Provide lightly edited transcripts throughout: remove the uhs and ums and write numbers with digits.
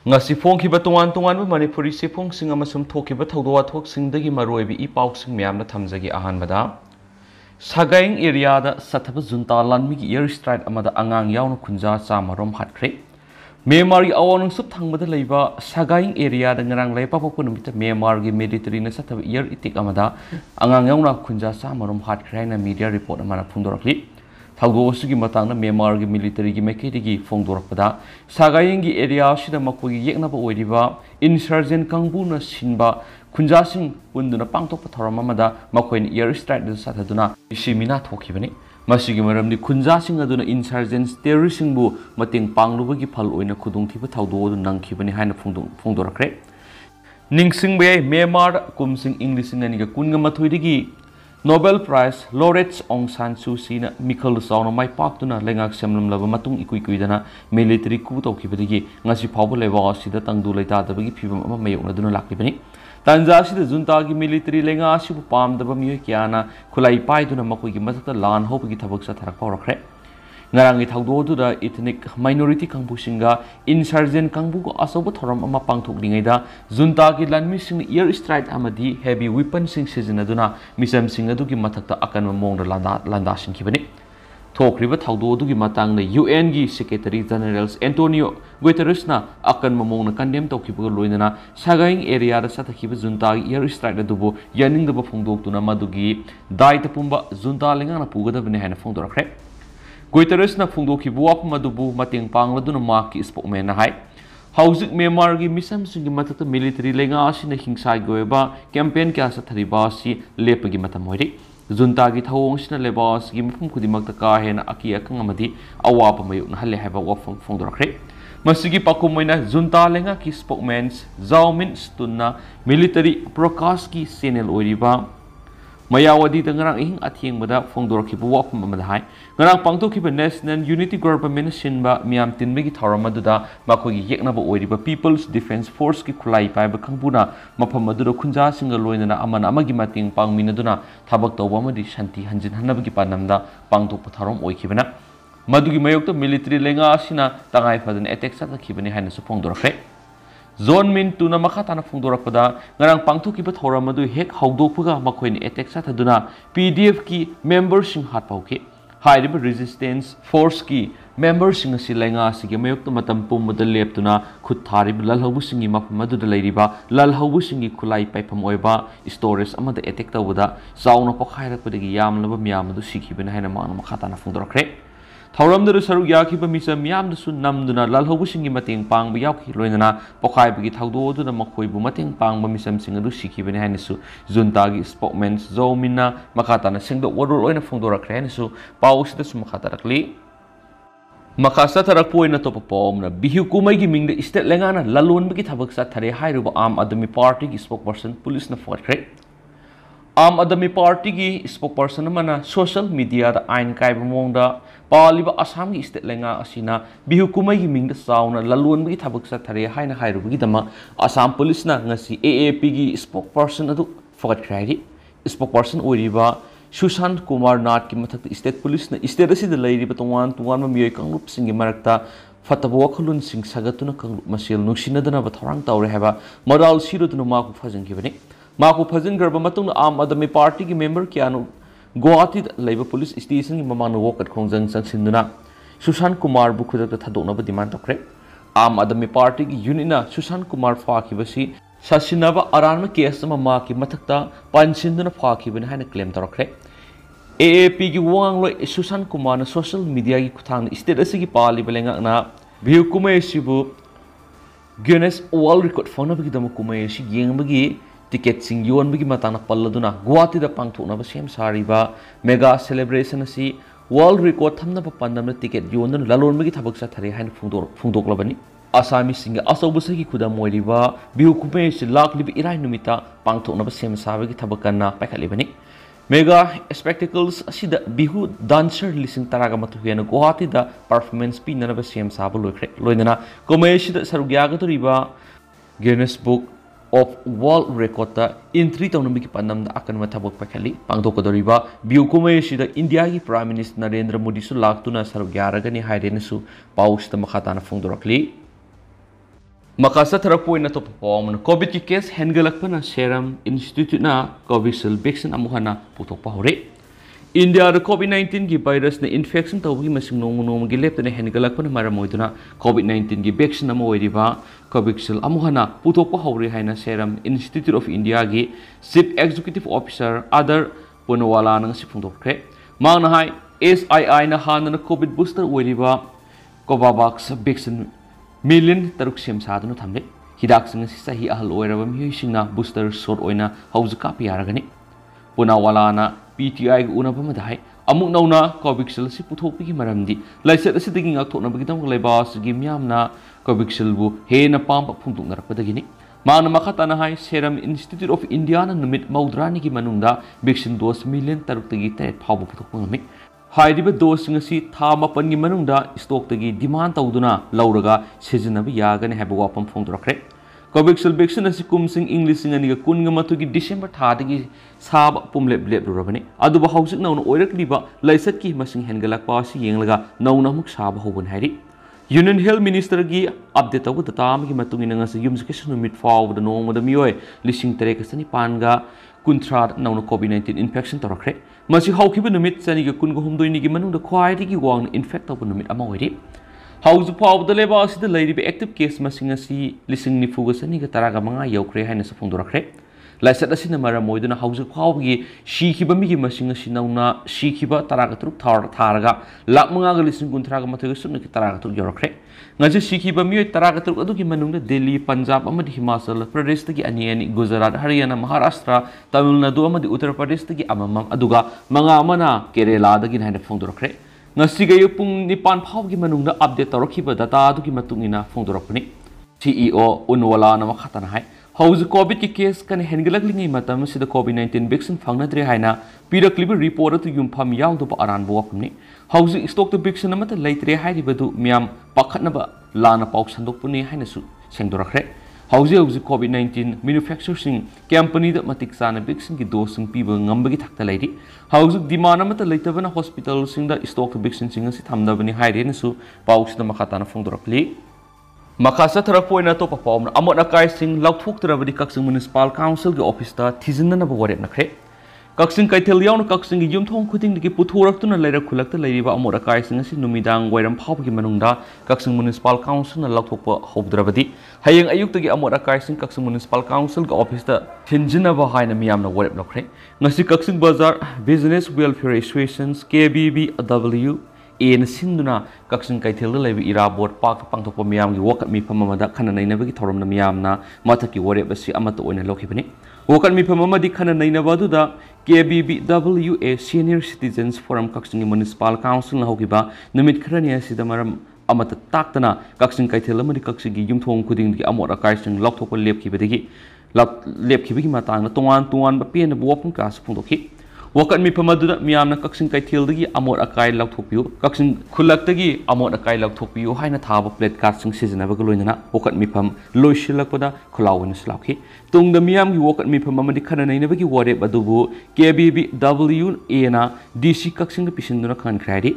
ngasi phongkhiba tongan tongan manipuri sephongsing amasum thokhiba thawdo wathoksingi maroibi ipausing myamna thamjagi ahanbada Sagaing area da sathaba junta lanmi gi airstrike amada angang yauna khunja chamarom hatkre Myanmar gi awanung sup thangbada leiba Sagaing area da ngarang leipa popu numita Myanmar gi military na sathaba air itik amada angang yauna khunja chamarom hatkre na media report amana phungdorakli Thawdo sugi matangna Myanmar gi military gi mekedi gi phongdorakpada Sagaing gi area sida makoi yeknaba oiriba insurgent kangbu na sinba Kunjasing punduna pangtok patharam amada makoin airstrike da sathaduna isimina thokibani masigi maramni kunjasing aduna insurgents terroristing bu mating panglubagi phal oina khudungthiba thawdo du nangkhibani haina phongdorakre ningsing be Myanmar kumsing Englising ani ga kunga mathoidigi Nobel Prize laureates Aung San Suu Kyi na Mikhal Sauna mai paktuna lengak semlam laba matung ikuidana military coup tawkhibadigi ngasi phawba leba asida tangdu leita dabagi phibam ama mayokna duna laklibani Tanja sida junta gi military lenga asibu pamdaba miyoi kyana khulai paiduna makoi gi mathakta lan hobagi thabak sa tharak pawrakre ngarangi thawdo du da ethnic minority kangbu singa insurgent kangbu ko asoba thoram ama pangthoklingai da junta gi lanmi sing air strike amadi heavy weapon sing sizinaduna misam sing adu gi mathakta akan mong landa singkhibani thokriba thawdo du gi matang na UN gi secretary generals Antonio Guterres na akan mamong na condemn tawkhiba loinana Sagaing area da sathakhiba junta gi air strike dubu yaning da phongdok tuna madugi dai tapumba junta lenga na pugadabne haina phongdorakre Guterres na phongdokhibu wap madubu mating pangladuna maki spokesman na hai Hauzik Myanmar gi misam singi matakta military lenga asina hingsai goeba campaign kya sa thariba si lepagi matam hoiri junta gi thawong sina lebas gi mafum khudimakta ka hena aki akang amadi awapa mayuk na halle haiba wa phongdorakre masigi pakumoina junta lenga ki spokesman Zaumin Stunna military broadcast ki channel oiriba Mayawadi da ngarang ihing athiengmada phongdorakhibu wapum amada hai ngarang pangtokhiba national unity government sinba miam tinbegi tharamadda makogi yeknaba oiriba people's defense force ki khulai paiba khangpuna mafam aduda khunja singa loinana amana amagi mating pangminaduna thabak tawba amadi shanti hanjin hanabagi panamda pangtokpa tharom oikhibana madugi mayokta military lenga asina tangai fadan attack sathakibani haina su phongdorakhe Zone min tuna makhatana phongdorakpada ngarang pangthokiba thoramadu hek hawdokpuga makhoini attack sathaduna PDF ki members sing hatpauki hairiba resistance force ki members sing asi lenga asigi mayokta matam pummuda leptuna khut tharib lalhabu singi mafamadu da leiriba lalhabu singi khulai paipam oiba storage amada attack tawuda sauna pokhairakpadagi yamlaba miyamadu sikhibena haina mangna makhatana phongdorakre Thauramda saru yakhiba misa miyamda su namduna lalhabu singi mating pangba yakhi loinana pokhaibagi thawdo duna makhoibu mating pangba misam singa du sikhibani hainisu junta gi spokesman Zomina makhatana singdo warul oina phongdorakre hainisu pausida su makatarakli Makasa tarak poina topa pomna bihu kumai gi mingda state lengana lalonbagi thabak sa thare hairuba Aam Admi Party gi spokesperson police na forkre Aam Admi Party gi spokesperson mana social media da ain kaiba mongda Paliba Assam gi state lenga asina bihu kumai gi mingda sauna lalon bagi thabak sa thare haina hairubagi dama Assam police na ngasi AAP gi spokesperson adu forgat krai spokesperson oriba Sushant Kumar Nath ki mathak state police na state asida leiriba tongan miyoi kanglup singi marakta fataba wakhalun sing sagatuna kanglup masil nungsinadana ba thorang tawre haba moral siruduna maku phajangkibani maku phajanggarba matungna Aam Admi Party gi member kyanu Guwahati Labour Police Station ki mamang walk at Kongjang Sangsinduna Sushant Kumar bu khudakta thadoknaba demand tokre Aam Admi Party ki unina Sushant Kumar phakibasi sasinaba aranma case ama ma ki mathakta pansinduna phakibani haina claim torokre AAP ki wangloi Sushant Kumar na social media ki khuthang state asigi pali belenga na view kumai sibu Guinness World Record phonabagi dama kumai si yengbagi ticket sing yon bagi matana palladuna Guwahati da pangthoknaba sem sariba mega celebration asi world record thamna pa pandamna ticket yon lalon bagi thabak sa thare hain phungdoklabani Asami singa asobusagi khuda moiriba bihu kumai si laklibi irai numita pangthoknaba sem sabagi thabakanna paikhalibani mega spectacles asida bihu dancer lising taraga matuhena Guwahati da performance pinanaba sem saba loinana komai sida sarugyaga toriba Guinness Book of World Record ta entry tawnambi ki panamda akan mathabok pakhali pangdokadoriba biu kumai sida India ki Prime Minister Narendra Modi su laktuna sarugyaragani hairene su paus ta makhatana phongdorakli Makasa terapoin na to perform COVID ki case hengalak pa na Serum Institute na Covishield vaccine amuhana putok pa hore. India da COVID-19 ki virus na infection tawagi masing nong gi lep na hengalak pa na maramoy na COVID-19 ki vaccine amoy di ba Covishield amuhana putok pa hore hay na Serum Institute of India gi Chief Executive Officer other punawala nang si putok kre. Mang na hay SII na hana na COVID booster oi ba Covax vaccine million taruk sem sadunu thamle hidak sing si sahi ahal oiraba miyoi singna booster shot oina hauzu kapi yaragani puna wala na PTI gu una bama dai amuk nauna Covishield si puthokpi gi maramdi laisat asidagi ngak thokna bagi tam laiba sigi myamna Covishield bu he na pam phungtuk narakpadagini mana makata na hai Serum Institute of India na numit maudrani gi manungda vaccine dose million taruk tagi tet phawbu puthokpa ngami हाइरिबा दोसिंग असि था मपन गी मनुंगदा stock तगी demand तौदुना लौरगा सिजनबा यागने हैबा वापम फोंदरखरे Covishield vaccine असि कुमसिंग इंग्लिशिंग अनिगा कुनगा मतुगी December थादगी साब पुमलेब लेब रुरबने अदुबा हौजिक noun ओइरकलिबा लाइसत की मसिंग हेनगलकपा असि येंगलगा नौना मुक साब होबन हाइरि यूनियन हेल्थ मिनिस्टर की अपडेट तब दता की यूम्स के नुमित फाउद नोंगद मियोय लिसिंग तरेक सनिपानगा कुंथ्रा नौन COVID-19 इन्फेक्शन तौरखरे मसी हौखिब नुमित चनिगा कुनगा हुमदोइनिगी मनुंगदा ख्वाइदिगी वांग इन्फेक्ट तब नुमित अमा ओइरि हौजु फाउद लेबा असिदा लैरिबे एक्टिव केस मसिंग असि लिसिंग निफुगा सनिगा तरागा मंगा यौखरे हाइना सफोंदोरखरे लाइसत असिना मरा मोइदुना हौजु फाउगी शिखिबा मिगी मसिंग असि नौना शिखिबा तरागा तुरुक थारगा लाख मंगागा लिसिंग कुंथ्रागा मथोइगा सुनकी तरागा तुरुक यौरखरे ngasi शिखिबा मियोय तरागा तुरुक अदुगी मनुंगदा दिल्ली पंजाब अमदि हिमाचल प्रदेश तगी अनियनि गुजरात हरियाणा महाराष्ट्र तमिलनाडु अमदि उत्तर प्रदेश तगी अममम अदुगा मंगा अमना Kerala दगी हाइना फोंदोरखरे ngasi ga yupung nipan phawgi manungda update tawrakhiba data adugi matungina phongdorapani CEO unwala na makhatana hai hauzu covid ki case kan hengalaklingi matam sida COVID-19 vaccine fangnadre haina pirakliba report atu yumpham yawdu pa aran bo wapni hauzu stock to vaccine amata leitre hairibadu myam pakhatnaba lana pauk sandokpuni haina su sengdorakre hauzu COVID-19 manufacturing company da matik sana vaccine ki dose sing piba ngambagi thakta lairi hauzu demand amata leitabana hospital sing da stock vaccine sing asi thamdabani haire na su pauk sida makhatana phongdorakli Makasa terapoina to perform amot akai sing lauthuk terabadi kaksing municipal council ge office ta thizin na baware nakre kaksing kaithel yauna kaksing gi yumthong khuting digi puthorak tuna leira khulak ta leiriba amot akai sing asi numidang wairam phawb gi manungda kaksing municipal council na lauthok pa hobdrabadi hayeng ayuk tagi amot akai sing kaksing municipal council ge office ta thinjina ba haina miyam na warep nakre ngasi kaksing bazar business welfare associations KBBW en sinduna kaksing kaithel lebi irabot pak pangthokpa miyam gi wakat mi phamamada khana nainabagi thorom na miyam na mathaki wore basi amata oina lokhibani wakat mi phamamadi khana nainaba duda KBBWA senior citizens forum kaksing municipal council na hogiba numit khrani asida maram amata taktana kaksing kaithel amadi kaksing gi yumthong khuding gi amora kaising lokthokpa lepkhibagi matang na tongan ba pen ba wapun ka phungdokhi wakat mi phamaduna miyamna kaksing kaithel dagi amot akai lauthopiu kaksing khulak dagi amot akai lauthopiu haina thaba plate card sing seasonaba galoina wakat mi pham loisilakpada khulawin slakhi tungda miyam gi wakat mi pham amadi khana nainabagi ware badubu KBBWA na DC kaksing da pisinduna khan khradi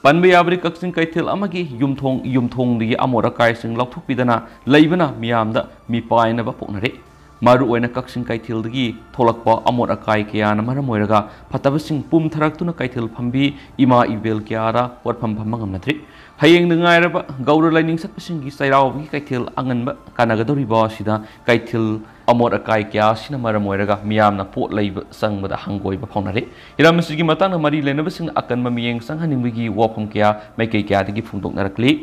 panba yabri kaksing kaithel amagi yumthong dagi amot akai sing lauthopidana leibana miyamda mi paina ba poknare maru oina kaksing kaithel dagi tholakpa amot akai kya na maramoiraga phatabasing pum tharaktuna kaithel phambi ima ibel kyara watpham phamangam natri hayeng ngairaba gaura lining satpasing gi sairaw gi kaithel anganba kanagadoriba sida kaithel amot akai kya sina maramoiraga miyamna pot leiba sangbada hangoiba phaunare iramsigi matang mari lenabasing akan mamiyeng sanghaninggi wapham kya maikai kya dagi phungdok narakli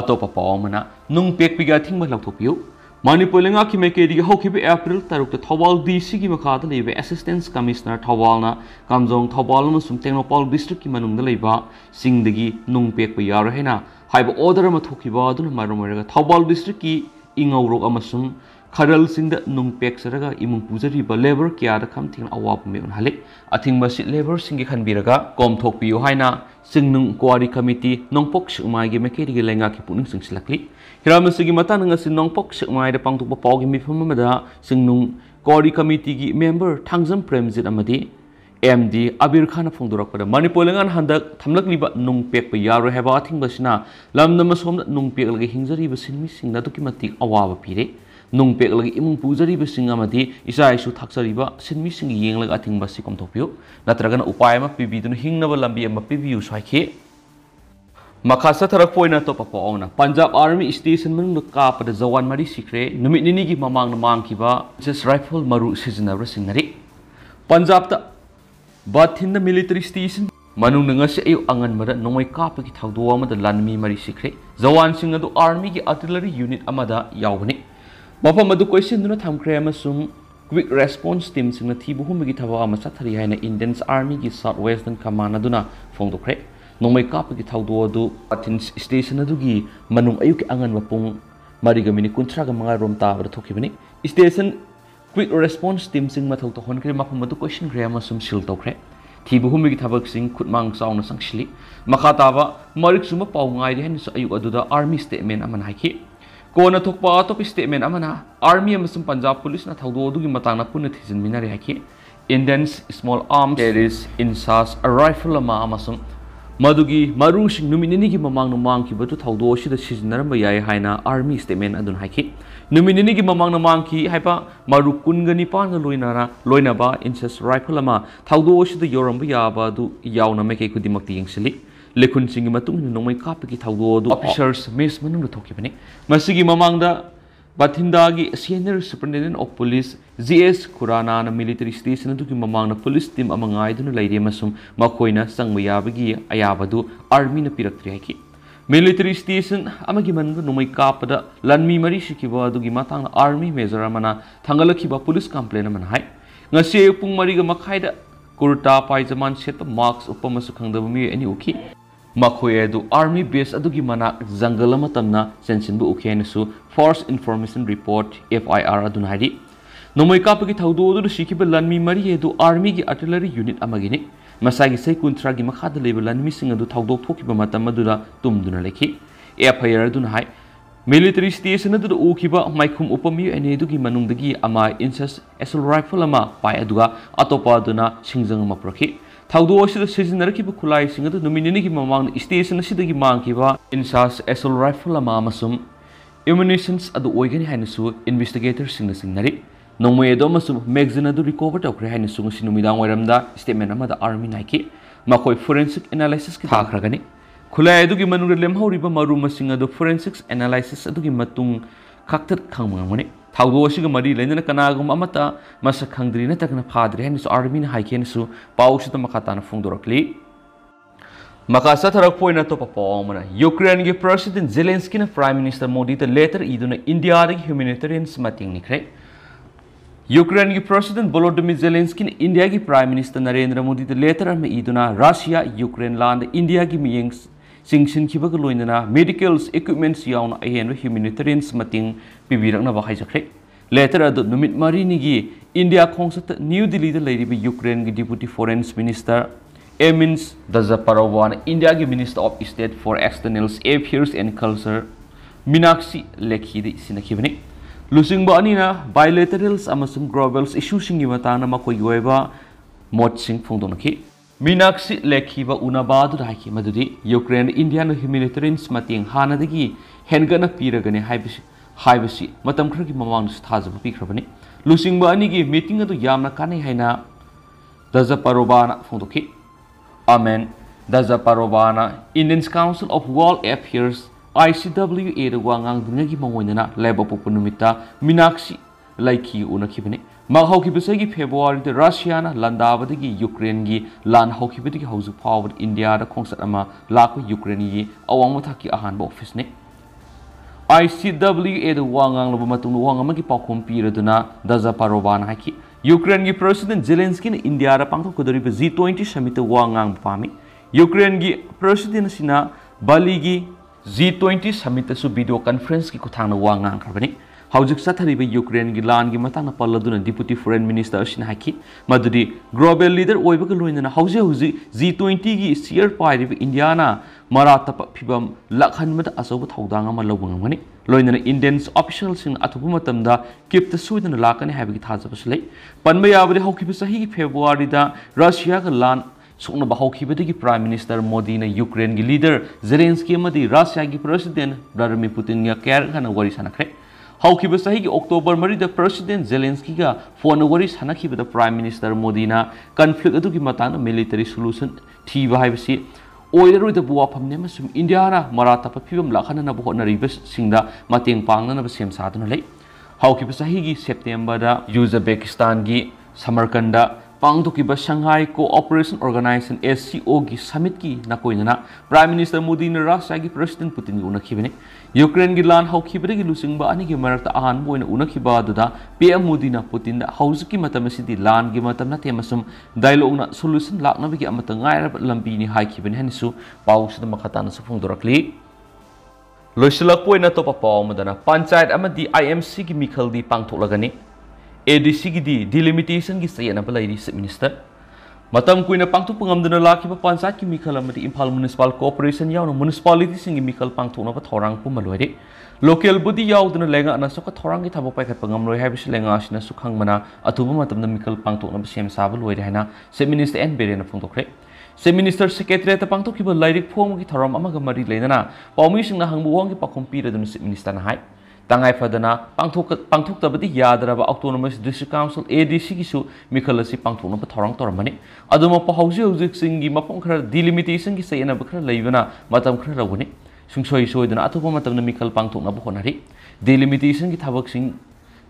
atopa pawmana nung pekpiga thingba lauthopiu Manipur lenga ki meke digi hokibe April taruk ta Thawal DC ki makada lebe Assistant Commissioner Thawal na Kamjong Thawal amasung Technopol District ki manungda leba singdagi nungpek pa yara hena haiba order ama thokiba aduna maromaraga Thawal District ki ingaurok amasung Kharal singda nungpek saraga imung pujari ba labor kya da kam thing awap me un hale athing basit labor singi khanbiraga kom thokpiu haina singnung kwari committee nongpok sumai gi meke digi lenga ki puning singsilakli Hiramsigi mata nga si nongpok sumai da pangtuk pa pawgi mi phamamada singnung kwari committee gi member thangjam premjit amadi MD Abir Khan Fongdorakpada Manipolangan Handak Tamlakliba Nung Pek Yaro have a thing Basina, Lam the Masom Nung Pek Hinzari Basin missing Natukimati Awa Pire, Nung Pek like Imun Puzari Basingamati, Isai should Taxariba, Sin missing Ying like a thing Basikom Topio, Natragan Upayama Pibi, Hingnava Lambi and Mapibu Swike. Makasa Tarapoina Topaona, Punjab Army Station Munduka, the Zawan Mari Sikre, Numitnigi Mamang Mankiba, just rifle Maru Season of Sinari. Punjab but in the military station, Manu Nangasi Angan Mada, no my carpet Tauduama, the Lanmi Mari Secret, Zawan Singa to Army Artillery Unit Amada Yawani. Bapa Madu question do not have Kramasum, quick response teams in the Tibu Humigitava Masatari and Indians Army Southwestern Kamanaduna, Fondokre, no my carpet Taudu, but in station Adugi, Manu Ayuk Angan Wapung, Marigamini Kuntraga Romta, the Tokibini, station. Quick response team sing mathau to honkre mapamadu question grama sum sil tokre thibu humigi thabak sing khutmang sauna sangshili makhataba marik suma pau ngai de hen so ayuk aduda army statement aman haiki kona thokpa top statement amana army amasum punjab police na thaudo dugi matangna punna thijin minari haiki Indians small arms carries insas a rifle ama amasum madugi maru sing numinini gi mamang numang ki batu thaudo shi da sizinaramba yai haina army statement adun haiki Numinini gi mamang namangki haipa maru kungani pan loinaba inches rifle ama thaudo shi da yoramba yaba du yauna meke kudimakti yengsili lekun singi matung nomai kapki thaudo du officers miss manung thoki bani masigi mamang da Bathinda gi senior superintendent of police GS Kurana na military station du ki mamang na police team amangai du laire masum makoina sangmaya bagi ayabadu army na piraktri haiki Military station amagi mangu numai kapada Lanmi Mari Shikiba dugi matang army major amana Tangalakiba police complaint aman hai ngase pung mariga makhaida kurta paijaman set marks upamasu khangdabami ani uki makhoye du army base adugi mana jungle matamna sensinbu ukhenasu force information report FIR adun haidi numai kapagi thaudo du shikiba Lanmi Mari edu army gi artillery unit amagini Masagi say kuntra gi makhada level and missing adu thaudo thokiba matam madura tumduna lekhi FIR dun hai military station adu ukiba maikhum upami ane du gi manungdagi ama insas assault rifle ama pai aduga atopa duna singjang ma prokhi thaudo asida sizinarki bu khulai sing adu numinini gi mamang station asidagi mangkiba insas assault rifle ama masum ammunitions adu oigani hainasu investigators singnari Nomwe domasu magazine adu recover tokre haina sungu sinumidang waramda statement amada army naiki makoi forensic analysis ki thakragani khulai adu gi manung lemhoriba maru masing adu forensics analysis adu gi matung khaktat khangmangmani thaudo asiga mari leinana kanagum amata masa khangdri na takna phadri haina su army na haiken su paushita makata na fungdorakli Makasa tharak poina to papomana Ukraine gi president Zelensky na prime minister Modi the later iduna India ri humanitarian smating nikre Ukraine ki President Volodymyr Zelensky ne India ki Prime Minister Narendra Modi the later me iduna Russia Ukraine land India ki miyeng singsin ki bag loinana medicals equipments yauna ahen humanitarian mating pibirakna ba haijakre later adu numit mari ni gi India khongsat New Delhi the lady Ukraine ki Deputy Foreign Minister Emins Dazaparova India ki Minister of State for External Affairs and Culture Meenakshi Lekhi de sinakibani Losing Banina, bilaterals, amasum globals, issuing Imatana Makoyeva, Motsing Fondonaki. Meenakshi Lekiba Unabadu Haki Madudi, Ukraine, Indian humanitarian smating Hanadigi, Hengana Piragani Hibasi, Matam Kraki Mamang Stars of Pikrabani. Losing Banigi, meeting at the Yamna Kani Haina, Dazaparobana Fondoki. Amen. Dazaparobana, Indian Council of World Affairs. ICWA the Wangang Dunagi Mawina, Labor Pupunumita, Meenakshi, Laiki Unakibini, Mahauki Besegi February, the Russiana, Landavadi, Ukraine, Land Hokibiti House of Power, India, the Consatama, Lako, Ukraine, Awamotaki Ahan office ne. ICWA the Wangang Lobamatun Wangamaki Pakum Piraduna, Dazaparovan Haki, Ukraine President Zelensky, India, the Panko Kudari Z20 Samita Wangang Pami, Ukraine President Sina, Baligi. G20 summit su video conference ki kuthang wangang karbani haujik sathari be Ukraine gi lan gi matang paladuna deputy foreign minister shin haki madudi global leader oiba ga loina hauji G20 gi steer pai ri India na marata phibam lakhan mata asobu thaudang ama lobang ngani loinana Indians officials in athupa matamda kip the suidana lakani habigi thajabas lei panba yabadi haukiba sahi February da Russia ga lan sokna ba haukiba Prime Minister Modi na Ukraine gi leader Zelensky amadi Russia gi President Vladimir Putin ya kayar kana wari sanakre haukiba sahi gi October mari da President Zelensky ga phone wari sanakiba da Prime Minister Modi na conflict adu gi matana military solution thiba haibasi oiroi da buwa phamne masum India na marata pa phibam lakhana na bohna ribas singda mateng pangna na sem saduna lei haukiba sahi gi September da Uzbekistan gi Samarkanda Pangdukiba Shanghai Cooperation Organization SCO gi summit ki nakoinana Prime Minister Modi na Russia gi President Putin gi unakibane Ukraine gi lan haukiba gi lusingba ani gi marakta ahan boina unakiba duda PM Modi na Putin da hauzuki matam sidi lan gi matam na temasum dialogue na solution lakna bi gi amata ngaira lambi ni haikibane hanisu pawsida makata na sufung dorakli loisilak poina to pa paw madana panchayat amadi IMC gi mikhaldi pangtholagani ADC gi di delimitation gi sayana balai Chief Minister matam kuina pangtu pangamdana laki pa panchayat ki mikhal amadi Imphal Municipal Corporation yauna municipality singi mikhal pangthona pa thorang pu maloi local body yaudana lenga na soka thorang gi thabo paikhat pangamloi haibisi lenga asina sukhang mana atuba matamna mikhal pangthona ba sem sabal loi haina Chief Minister N Berena phongtokre Chief Minister Secretary ta pangthokiba lairik phom gi thoram amaga mari leina pawmi singna hangbu wang gi pakhum piradun Chief Minister na hai Tangai fadana pangthok tabadi yadraba Autonomous District Council ADC gi su mikhalasi pangthokna pa thorang toramani aduma pa hauji hauji singi mapong khara delimitation gi sayana ba khara leibana matam khara rawani sungsoi soidana atupa matamna mikhal pangthokna ba honari delimitation gi thabak sing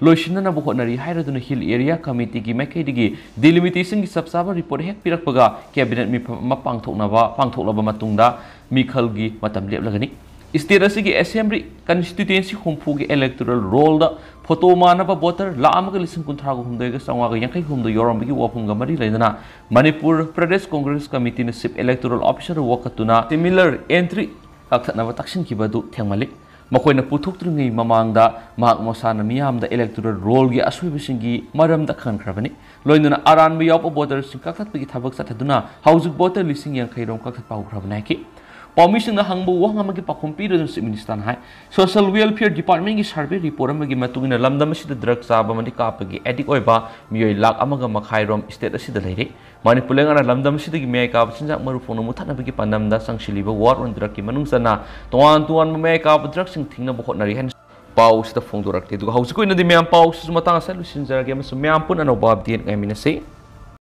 loisina na ba honari hairaduna hill area committee gi makai digi delimitation gi sabsaba report hek pirakpaga cabinet mi pangthokna ba matungda mikhal gi matam leplagani State asigi assembly constituency humpu gi electoral roll da photo mana ba voter la amaga lising kunthra gu humdai ga sangwa ga yankai humdo yoram gi wapung ga mari leidana Manipur Pradesh Congress Committee na sip electoral officer wakatuna similar entry kakthana ba taksin ki badu thengmali makoina puthuk tringi mamang da mahak mosana miyam da electoral roll gi asui bisingi maram da khan khrabani loinana aran bi yop voter sing kaktat gi thabak sathaduna housing voter lising yankai rom kaktat pau khrabna ki Permission na hangbu wang amagi pakumpi do Chief Minister hai Social Welfare Department gi survey report amagi matungina lamdam asida drug saba mandi kapagi addict oiba miyoi lak amaga makhairom state asida leire Manipur lengana lamdam asida gi miyai kap sinjak marufono muthatna bagi pandamda sangsiliba war on drug ki manungsana tuan miyai kap drug sing thingna bokhot nari hen pau sida phongdorakte du hausi ko ina di miyam pau su matang sa lusinjar gi mas miyam pun ano bab dien ngai minase